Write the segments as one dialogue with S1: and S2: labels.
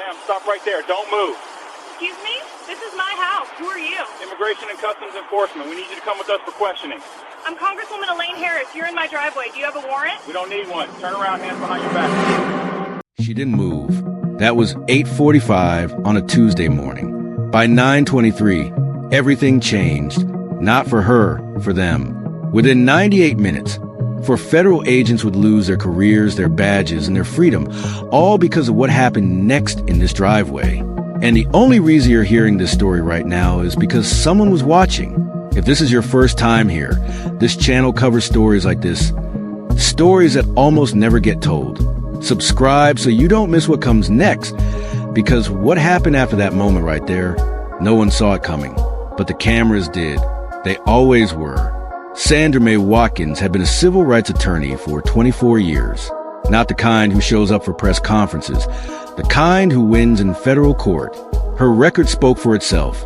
S1: Ma'am, stop right there. Don't move.
S2: Excuse me? This is my house. Who are you?
S1: Immigration and Customs Enforcement. We need you to come with us for questioning.
S2: I'm Congresswoman Elaine Harris. You're in my driveway. Do you have a warrant?
S1: We don't need one. Turn around, hands behind your back.
S3: She didn't move. That was 8:45 on a Tuesday morning. By 9:23, everything changed. Not for her, for them. Within 98 minutes, for federal agents would lose their careers, their badges, and their freedom, all because of what happened next in this driveway. And the only reason you're hearing this story right now is because someone was watching. If this is your first time here, this channel covers stories like this, stories that almost never get told. Subscribe so you don't miss what comes next, because what happened after that moment right there, no one saw it coming, but the cameras did. They always were. Sandra Mae Watkins had been a civil rights attorney for 24 years. Not the kind who shows up for press conferences, the kind who wins in federal court. Her record spoke for itself.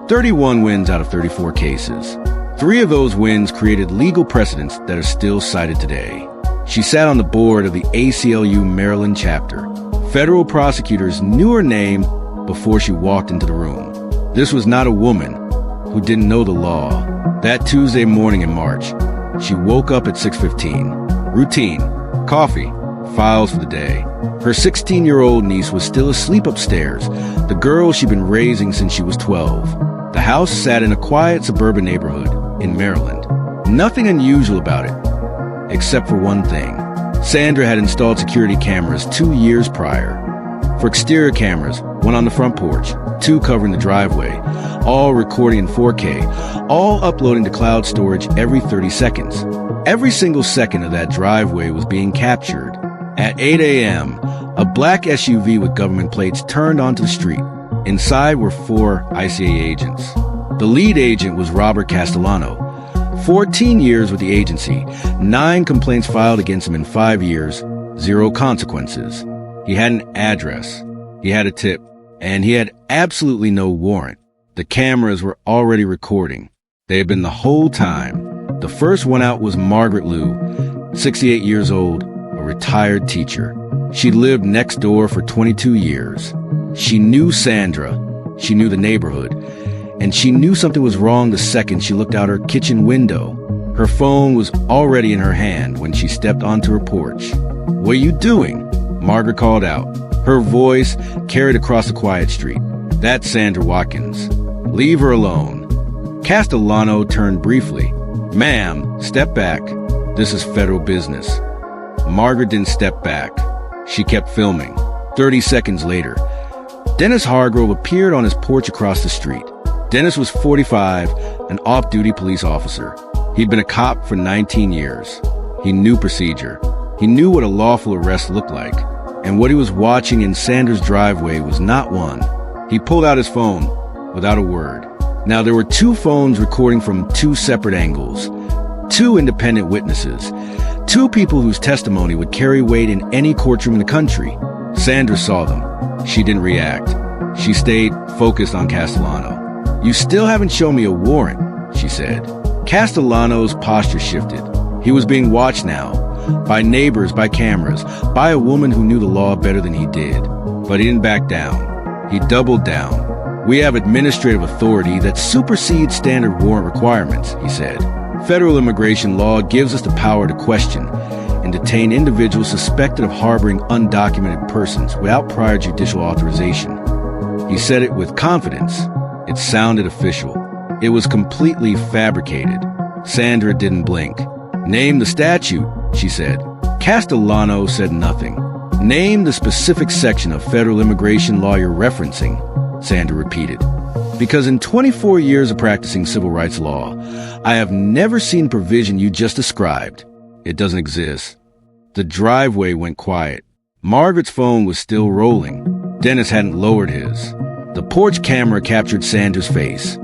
S3: 31 wins out of 34 cases. 3 of those wins created legal precedents that are still cited today. She sat on the board of the ACLU Maryland chapter. Federal prosecutors knew her name before she walked into the room. This was not a woman who didn't know the law. That Tuesday morning in March, she woke up at 6:15. Routine, coffee, files for the day. Her 16-year-old niece was still asleep upstairs, the girl she'd been raising since she was 12. The house sat in a quiet suburban neighborhood in Maryland. Nothing unusual about it, except for one thing. Sandra had installed security cameras 2 years prior. For exterior cameras, one on the front porch, 2 covering the driveway, all recording in 4K, all uploading to cloud storage every 30 seconds. Every single second of that driveway was being captured. At 8 a.m., a black SUV with government plates turned onto the street. Inside were 4 ICA agents. The lead agent was Robert Castellano. 14 years with the agency, 9 complaints filed against him in 5 years, 0 consequences. He had an address, he had a tip, and he had absolutely no warrant. The cameras were already recording. They had been the whole time. The first one out was Margaret Liu, 68 years old, a retired teacher. She lived next door for 22 years. She knew Sandra, she knew the neighborhood, and she knew something was wrong the second she looked out her kitchen window. Her phone was already in her hand when she stepped onto her porch. "What are you doing?" Margaret called out. Her voice carried across the quiet street. "That's Sandra Watkins. Leave her alone." Castellano turned briefly. "Ma'am, step back. This is federal business." Margaret didn't step back. She kept filming. 30 seconds later, Dennis Hargrove appeared on his porch across the street. Dennis was 45, an off-duty police officer. He'd been a cop for 19 years. He knew procedure. He knew what a lawful arrest looked like. And what he was watching in Sandra's driveway was not one. He pulled out his phone without a word. Now, there were 2 phones recording from 2 separate angles. 2 independent witnesses. 2 people whose testimony would carry weight in any courtroom in the country. Sandra saw them. She didn't react. She stayed focused on Castellano. "You still haven't shown me a warrant," she said. Castellano's posture shifted. He was being watched now, by neighbors, by cameras, by a woman who knew the law better than he did. But he didn't back down. He doubled down. "We have administrative authority that supersedes standard warrant requirements," he said. "Federal immigration law gives us the power to question and detain individuals suspected of harboring undocumented persons without prior judicial authorization." He said it with confidence. It sounded official. It was completely fabricated. Sandra didn't blink. "Name the statute," she said. Castellano said nothing. "Name the specific section of federal immigration law you're referencing," Sandra repeated. "Because in 24 years of practicing civil rights law, I have never seen the provision you just described. It doesn't exist." The driveway went quiet. Margaret's phone was still rolling. Dennis hadn't lowered his. The porch camera captured Sandra's face.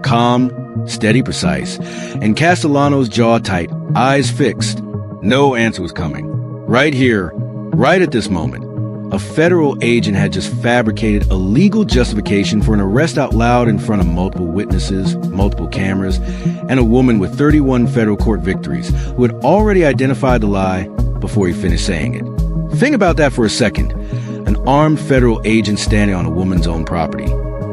S3: Calm, steady, precise, and Castellano's jaw tight, eyes fixed. No answer was coming. Right here, right at this moment, a federal agent had just fabricated a legal justification for an arrest out loud in front of multiple witnesses, multiple cameras, and a woman with 31 federal court victories who had already identified the lie before he finished saying it. Think about that for a second. an armed federal agent standing on a woman's own property,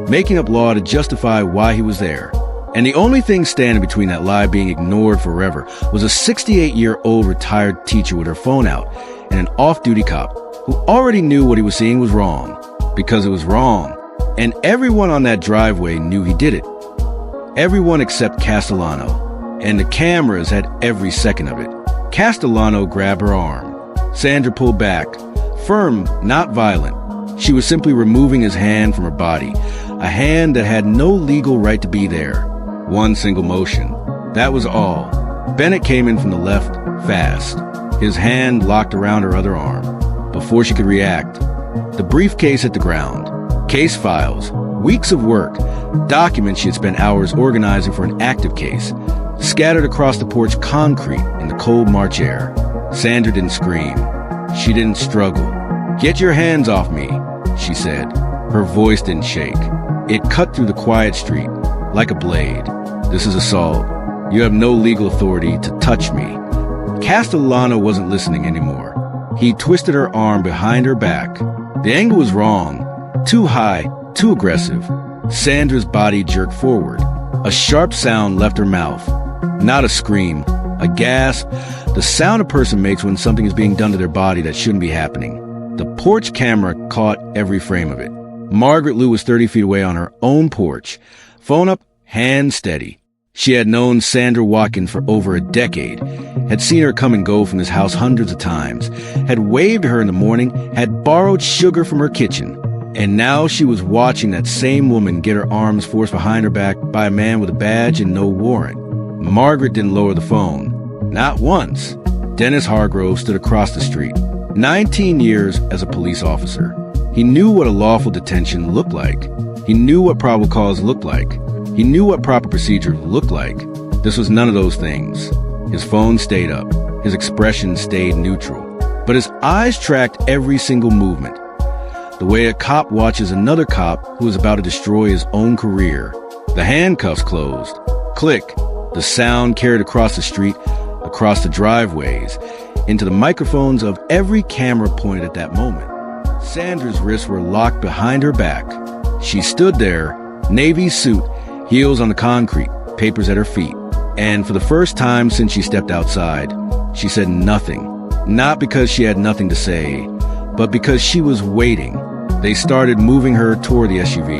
S3: making up law to justify why he was there. And the only thing standing between that lie being ignored forever was a 68-year-old retired teacher with her phone out and an off-duty cop who already knew what he was seeing was wrong, because it was wrong. And everyone on that driveway knew he did it. Everyone except Castellano. And the cameras had every second of it. Castellano grabbed her arm. Sandra pulled back. Firm, not violent. She was simply removing his hand from her body. A hand that had no legal right to be there. One single motion. That was all. Bennett came in from the left, fast. His hand locked around her other arm. Before she could react, the briefcase hit the ground. Case files, weeks of work, documents she had spent hours organizing for an active case, scattered across the porch concrete in the cold March air. Sandra didn't scream. She didn't struggle. "Get your hands off me," she said. Her voice didn't shake. It cut through the quiet street like a blade. "This is assault. You have no legal authority to touch me." Castellano wasn't listening anymore. He twisted her arm behind her back. The angle was wrong. Too high, too aggressive. Sandra's body jerked forward. A sharp sound left her mouth. Not a scream, a gasp, the sound a person makes when something is being done to their body that shouldn't be happening. The porch camera caught every frame of it. Margaret Liu was 30 feet away on her own porch. Phone up, hand steady. She had known Sandra Watkins for over a decade, had seen her come and go from this house hundreds of times, had waved to her in the morning, had borrowed sugar from her kitchen. And now she was watching that same woman get her arms forced behind her back by a man with a badge and no warrant. Margaret didn't lower the phone. Not once. Dennis Hargrove stood across the street. 19 years as a police officer. He knew what a lawful detention looked like. He knew what probable cause looked like. He knew what proper procedure looked like. This was none of those things. His phone stayed up. His expression stayed neutral. But his eyes tracked every single movement. The way a cop watches another cop who is about to destroy his own career. The handcuffs closed. Click. The sound carried across the street, across the driveways, into the microphones of every camera pointed at that moment. Sandra's wrists were locked behind her back. She stood there, navy suit, heels on the concrete, papers at her feet. And for the first time since she stepped outside, she said nothing. Not because she had nothing to say, but because she was waiting. They started moving her toward the SUV.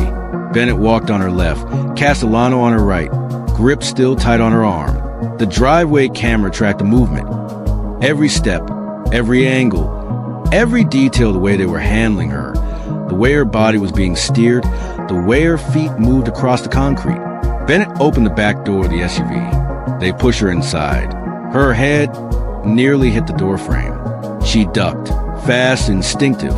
S3: Bennett walked on her left, Castellano on her right, grip still tight on her arm. The driveway camera tracked the movement. Every step, every angle, every detail, the way they were handling her, the way her body was being steered, the way her feet moved across the concrete. Bennett opened the back door of the SUV. They pushed her inside. Her head nearly hit the door frame. She ducked, fast, instinctive,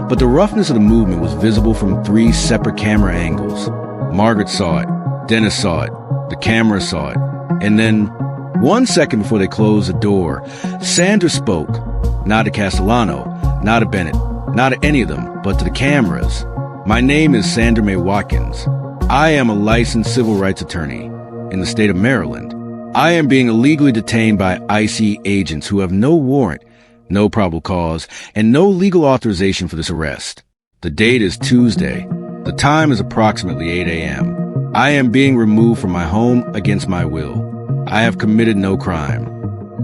S3: but the roughness of the movement was visible from 3 separate camera angles. Margaret saw it. Dennis saw it. The camera saw it. And then, 1 second before they closed the door, Sandra spoke. Not to Castellano, not to Bennett, not to any of them, but to the cameras. "My name is Sandra Mae Watkins. I am a licensed civil rights attorney in the state of Maryland. I am being illegally detained by IC agents who have no warrant, no probable cause, and no legal authorization for this arrest. The date is Tuesday. The time is approximately 8 a.m. I am being removed from my home against my will. I have committed no crime."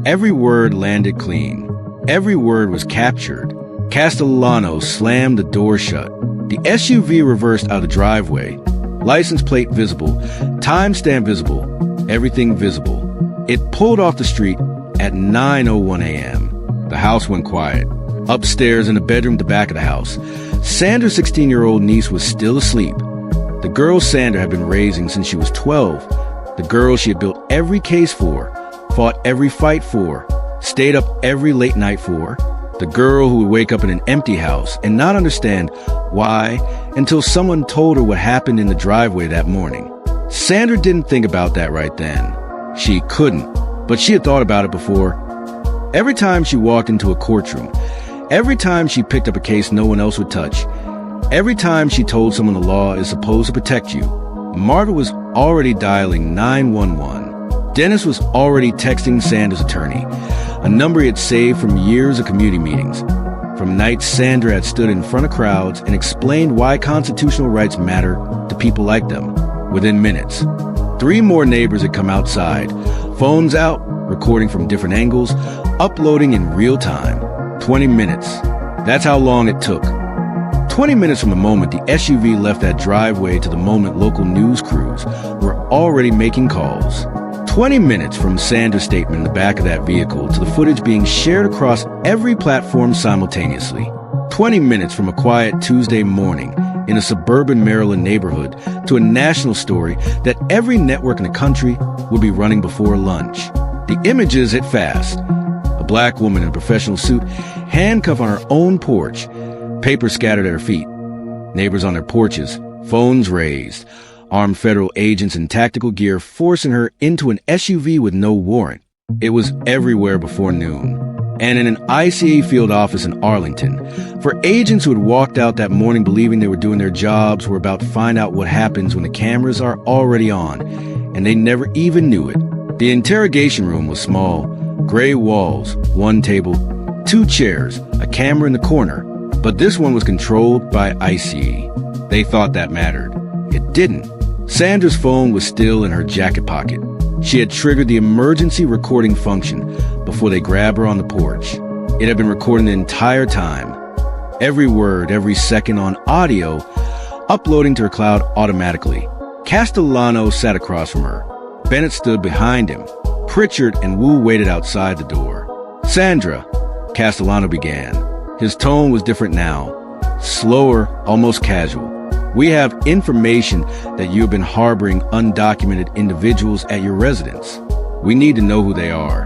S3: Every word landed clean. Every word was captured. Castellano slammed the door shut. The SUV reversed out of the driveway. License plate visible. Timestamp visible. Everything visible. It pulled off the street at 9:01 a.m. The house went quiet. Upstairs in the bedroom at the back of the house, Sandra's 16-year-old niece was still asleep. The girl Sandra had been raising since she was 12. The girl she had built every case for, fought every fight for, stayed up every late night for. The girl who would wake up in an empty house and not understand why until someone told her what happened in the driveway that morning. Sandra didn't think about that right then. She couldn't, but she had thought about it before. Every time she walked into a courtroom, every time she picked up a case no one else would touch, every time she told someone the law is supposed to protect you, Margaret was already dialing 911. Dennis was already texting Sandra's attorney, a number he had saved from years of community meetings. From nights Sandra had stood in front of crowds and explained why constitutional rights matter to people like them. Within minutes, 3 more neighbors had come outside, phones out, recording from different angles, uploading in real time. 20 minutes. That's how long it took. 20 minutes from the moment the SUV left that driveway to the moment local news crews were already making calls. 20 minutes from Sandra's statement in the back of that vehicle to the footage being shared across every platform simultaneously. 20 minutes from a quiet Tuesday morning in a suburban Maryland neighborhood to a national story that every network in the country would be running before lunch. The images hit fast. A black woman in a professional suit, handcuffed on her own porch, paper scattered at her feet, neighbors on their porches, phones raised, armed federal agents in tactical gear forcing her into an SUV with no warrant. It was everywhere before noon. And in an ICA field office in Arlington, for agents who had walked out that morning believing they were doing their jobs were about to find out what happens when the cameras are already on, and they never even knew it. The interrogation room was small, gray walls, 1 table, 2 chairs, a camera in the corner, but this one was controlled by ICE. They thought that mattered. It didn't. Sandra's phone was still in her jacket pocket. She had triggered the emergency recording function before they grabbed her on the porch. It had been recording the entire time. Every word, every second on audio, uploading to her cloud automatically. Castellano sat across from her. Bennett stood behind him. Pritchard and Wu waited outside the door. Sandra, Castellano began. His tone was different now. Slower, almost casual. We have information that you have been harboring undocumented individuals at your residence. We need to know who they are.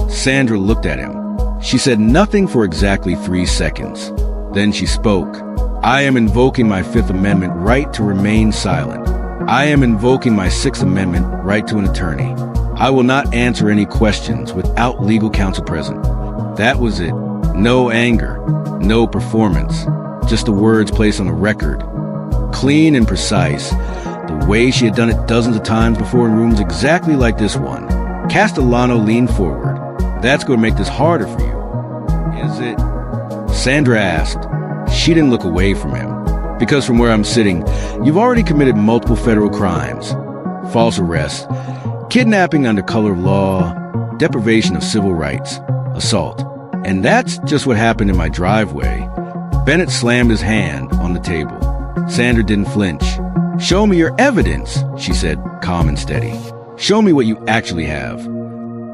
S3: Sandra looked at him. She said nothing for exactly 3 seconds. Then she spoke. I am invoking my 5th Amendment right to remain silent. I am invoking my 6th Amendment right to an attorney. I will not answer any questions without legal counsel present. That was it. No anger, no performance, just the words placed on the record. Clean and precise, the way she had done it dozens of times before in rooms exactly like this one. Castellano leaned forward. That's going to make this harder for you. Is it? Sandra asked. She didn't look away from him. Because from where I'm sitting, you've already committed multiple federal crimes. False arrest, kidnapping under color of law, deprivation of civil rights, assault. And that's just what happened in my driveway. Bennett slammed his hand on the table. Sandra didn't flinch. Show me your evidence, she said, calm and steady. Show me what you actually have.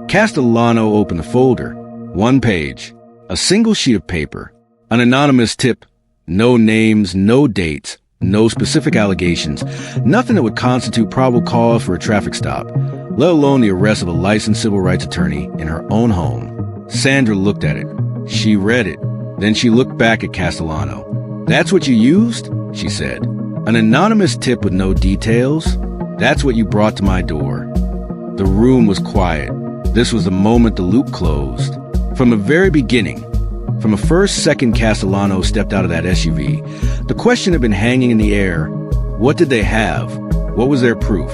S3: Castellano opened the folder. 1 page. A single sheet of paper. An anonymous tip. No names, no dates, no specific allegations. Nothing that would constitute probable cause for a traffic stop, let alone the arrest of a licensed civil rights attorney in her own home. Sandra looked at it. She read it. Then she looked back at Castellano. That's what you used? She said. An anonymous tip with no details? That's what you brought to my door. The room was quiet. This was the moment the loop closed. From the very beginning, from the first second Castellano stepped out of that SUV, the question had been hanging in the air. What did they have? What was their proof?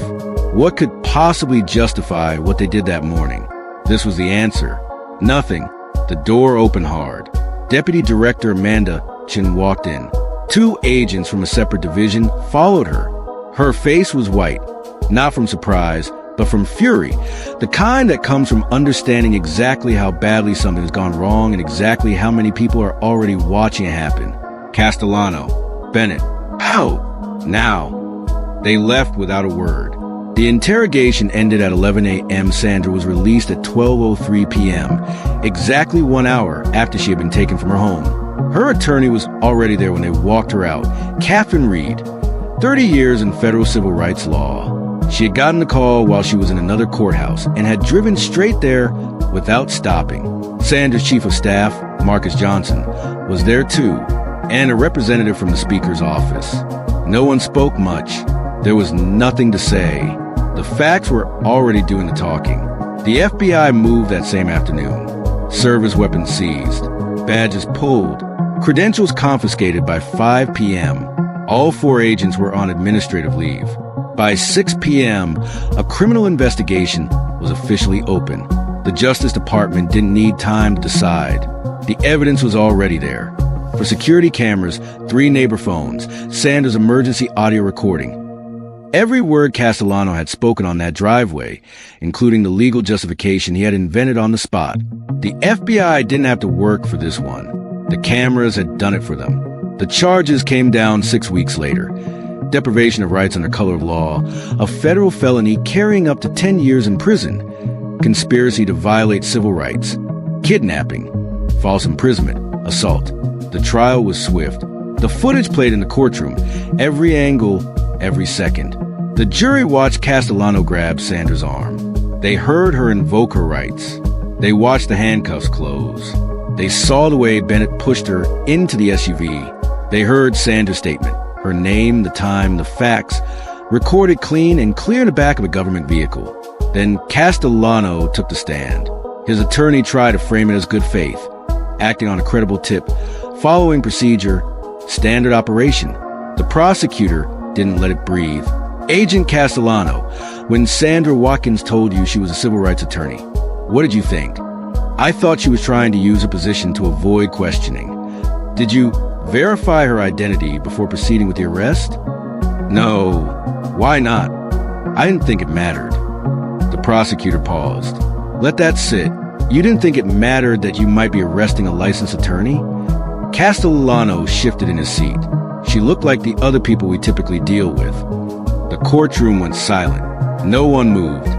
S3: What could possibly justify what they did that morning? This was the answer. Nothing. The door opened hard. Deputy Director Amanda Chin walked in. 2 agents from a separate division followed her. Her face was white, not from surprise, but from fury, the kind that comes from understanding exactly how badly something has gone wrong and exactly how many people are already watching it happen. Castellano, Bennett, out! Now. They left without a word. The interrogation ended at 11 a.m. Sandra was released at 12:03 p.m., exactly 1 hour after she had been taken from her home. Her attorney was already there when they walked her out, Catherine Reed, 30 years in federal civil rights law. She had gotten the call while she was in another courthouse and had driven straight there without stopping. Sandra's chief of staff, Marcus Johnson, was there too, and a representative from the speaker's office. No one spoke much. There was nothing to say. The facts were already doing the talking. The FBI moved that same afternoon. Service weapons seized. Badges pulled. Credentials confiscated by 5 p.m. All 4 agents were on administrative leave. By 6 p.m., a criminal investigation was officially open. The Justice Department didn't need time to decide. The evidence was already there. for security cameras, 3 neighbor phones, Sandra's emergency audio recording. Every word Castellano had spoken on that driveway, including the legal justification he had invented on the spot. The FBI didn't have to work for this one. The cameras had done it for them. The charges came down 6 weeks later. Deprivation of rights under color of law, a federal felony carrying up to 10 years in prison, conspiracy to violate civil rights, kidnapping, false imprisonment, assault. The trial was swift. The footage played in the courtroom, every angle, every second. The jury watched Castellano grab Sandra's arm. They heard her invoke her rights. They watched the handcuffs close. They saw the way Bennett pushed her into the SUV. They heard Sandra's statement, her name, the time, the facts, recorded clean and clear in the back of a government vehicle. Then Castellano took the stand. His attorney tried to frame it as good faith, acting on a credible tip, following procedure, standard operation. The prosecutor didn't let it breathe. Agent Castellano, when Sandra Watkins told you she was a civil rights attorney, what did you think? I thought she was trying to use her position to avoid questioning. Did you verify her identity before proceeding with the arrest? No. Why not? I didn't think it mattered. The prosecutor paused. Let that sit. You didn't think it mattered that you might be arresting a licensed attorney? Castellano shifted in his seat. She looked like the other people we typically deal with. The courtroom went silent. No one moved.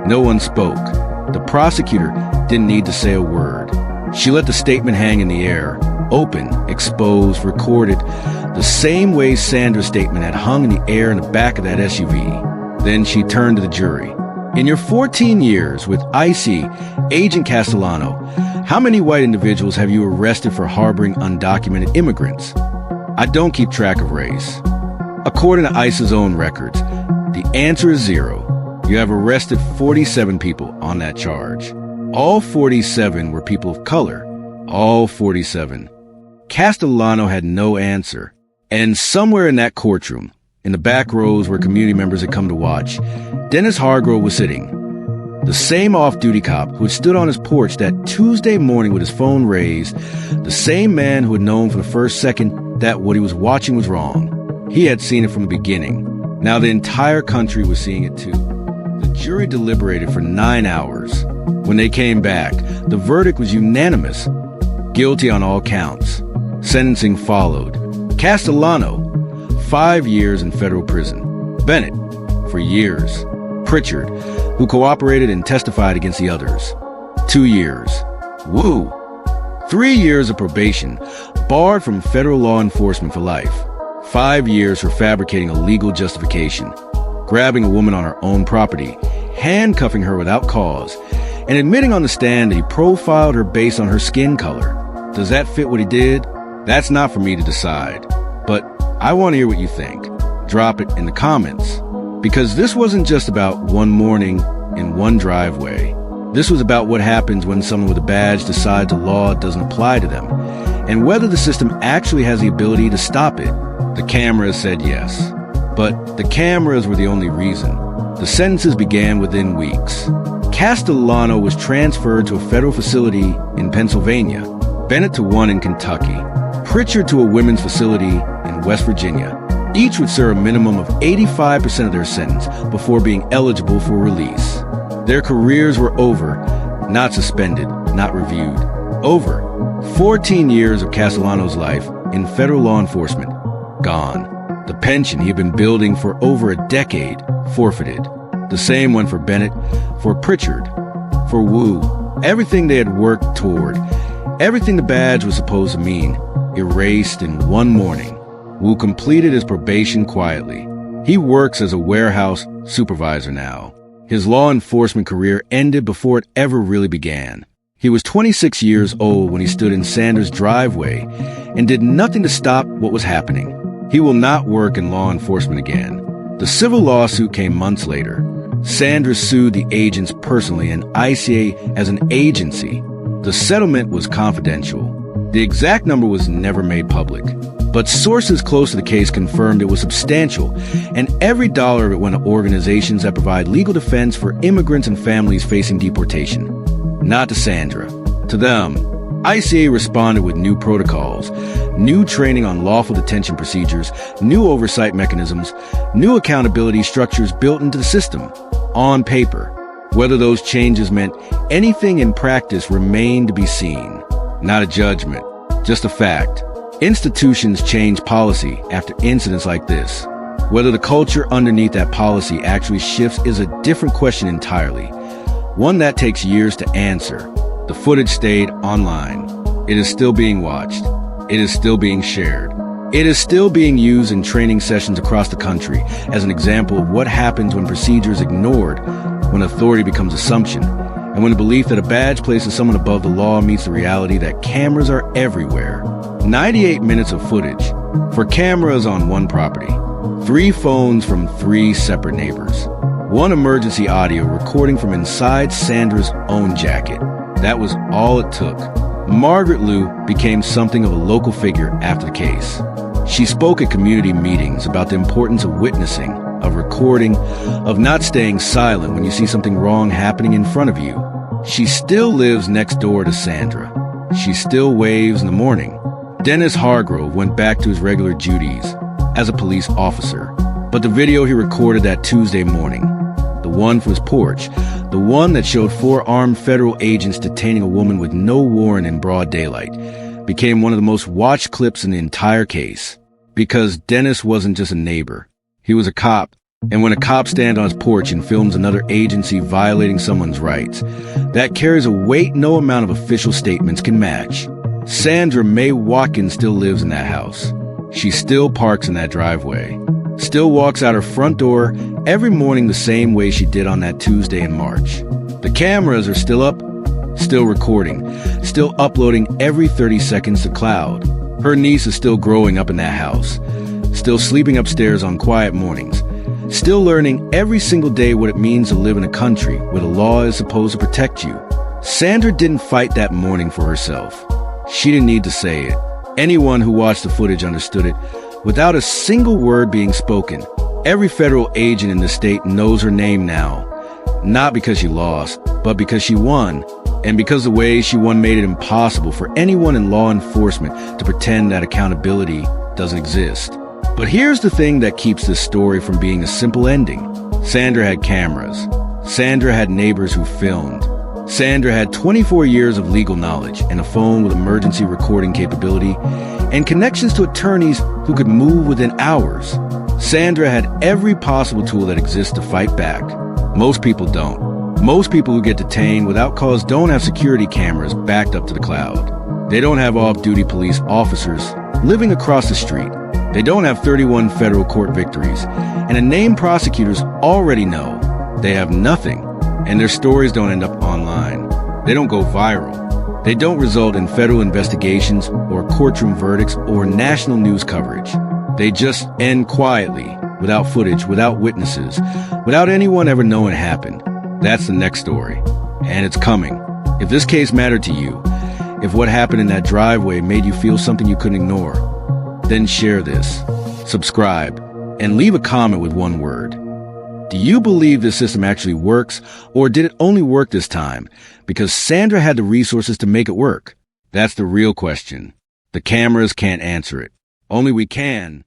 S3: No one spoke. The prosecutor didn't need to say a word. She let the statement hang in the air, open, exposed, recorded, the same way Sandra's statement had hung in the air in the back of that SUV. Then she turned to the jury. In your 14 years with IC, Agent Castellano, how many white individuals have you arrested for harboring undocumented immigrants? I don't keep track of race. According to ICE's own records, the answer is 0. You have arrested 47 people on that charge. All 47 were people of color. All 47. Castellano had no answer. And somewhere in that courtroom, in the back rows where community members had come to watch, Dennis Hargrove was sitting. The same off-duty cop who had stood on his porch that Tuesday morning with his phone raised, the same man who had known for the first second that what he was watching was wrong. He had seen it from the beginning. Now the entire country was seeing it too. The jury deliberated for 9 hours. When they came back, the verdict was unanimous. Guilty on all counts. Sentencing followed. Castellano, 5 years in federal prison. Bennett, for years. Pritchard, who cooperated and testified against the others, 2 years. Woo! 3 years of probation, barred from federal law enforcement for life. 5 years for fabricating a legal justification, grabbing a woman on her own property, handcuffing her without cause, and admitting on the stand that he profiled her based on her skin color. Does that fit what he did? That's not for me to decide. But I want to hear what you think. Drop it in the comments. Because this wasn't just about one morning in one driveway. This was about what happens when someone with a badge decides the law doesn't apply to them, and whether the system actually has the ability to stop it. The cameras said yes. But the cameras were the only reason. The sentences began within weeks. Castellano was transferred to a federal facility in Pennsylvania, Bennett to one in Kentucky, Pritchard to a women's facility in West Virginia. Each would serve a minimum of 85% of their sentence before being eligible for release. Their careers were over, not suspended, not reviewed. Over. 14 years of Castellano's life in federal law enforcement, gone. The pension he had been building for over a decade, forfeited. The same went for Bennett, for Pritchard, for Wu. Everything they had worked toward, everything the badge was supposed to mean, erased in one morning. Wu completed his probation quietly. He works as a warehouse supervisor now. His law enforcement career ended before it ever really began. He was 26 years old when he stood in Sandra's driveway and did nothing to stop what was happening. He will not work in law enforcement again. The civil lawsuit came months later. Sandra sued the agents personally and ICA as an agency. The settlement was confidential. The exact number was never made public. But sources close to the case confirmed it was substantial, and every dollar of it went to organizations that provide legal defense for immigrants and families facing deportation. Not to Sandra. To them, ICA responded with new protocols, new training on lawful detention procedures, new oversight mechanisms, new accountability structures built into the system, on paper. Whether those changes meant anything in practice remained to be seen. Not a judgment, just a fact. Institutions change policy after incidents like this. Whether the culture underneath that policy actually shifts is a different question entirely, one that takes years to answer. The footage stayed online. It is still being watched. It is still being shared. It is still being used in training sessions across the country as an example of what happens when procedure is ignored, when authority becomes assumption, and when the belief that a badge places someone above the law meets the reality that cameras are everywhere. 98 minutes of footage for cameras on one property, 3 phones from 3 separate neighbors, 1 emergency audio recording from inside Sandra's own jacket. That was all it took. Margaret Liu became something of a local figure after the case. She spoke at community meetings about the importance of witnessing, of recording, of not staying silent when you see something wrong happening in front of you. She still lives next door to Sandra. She still waves in the morning. Dennis Hargrove went back to his regular duties as a police officer. But the video he recorded that Tuesday morning, the one from his porch, the one that showed 4 armed federal agents detaining a woman with no warrant in broad daylight, became one of the most watched clips in the entire case. Because Dennis wasn't just a neighbor. He was a cop. And when a cop stands on his porch and films another agency violating someone's rights, that carries a weight no amount of official statements can match. Sandra Mae Watkins still lives in that house. She still parks in that driveway. Still walks out her front door every morning the same way she did on that Tuesday in March. The cameras are still up, still recording, still uploading every 30 seconds to cloud. Her niece is still growing up in that house, still sleeping upstairs on quiet mornings, still learning every single day what it means to live in a country where the law is supposed to protect you. Sandra didn't fight that morning for herself. She didn't need to say it. Anyone who watched the footage understood it. Without a single word being spoken, every federal agent in the state knows her name now. Not because she lost, but because she won. And because the way she won made it impossible for anyone in law enforcement to pretend that accountability doesn't exist. But here's the thing that keeps this story from being a simple ending. Sandra had cameras. Sandra had neighbors who filmed. Sandra had 24 years of legal knowledge and a phone with emergency recording capability and connections to attorneys who could move within hours. Sandra had every possible tool that exists to fight back. Most people don't. Most people who get detained without cause don't have security cameras backed up to the cloud. They don't have off-duty police officers living across the street. They don't have 31 federal court victories. And the named prosecutors already know they have nothing. And their stories don't end up online. They don't go viral. They don't result in federal investigations or courtroom verdicts or national news coverage. They just end quietly, without footage, without witnesses, without anyone ever knowing it happened. That's the next story. And it's coming. If this case mattered to you, if what happened in that driveway made you feel something you couldn't ignore, then share this, subscribe, and leave a comment with one word. Do you believe this system actually works, or did it only work this time because Sandra had the resources to make it work? That's the real question. The cameras can't answer it. Only we can.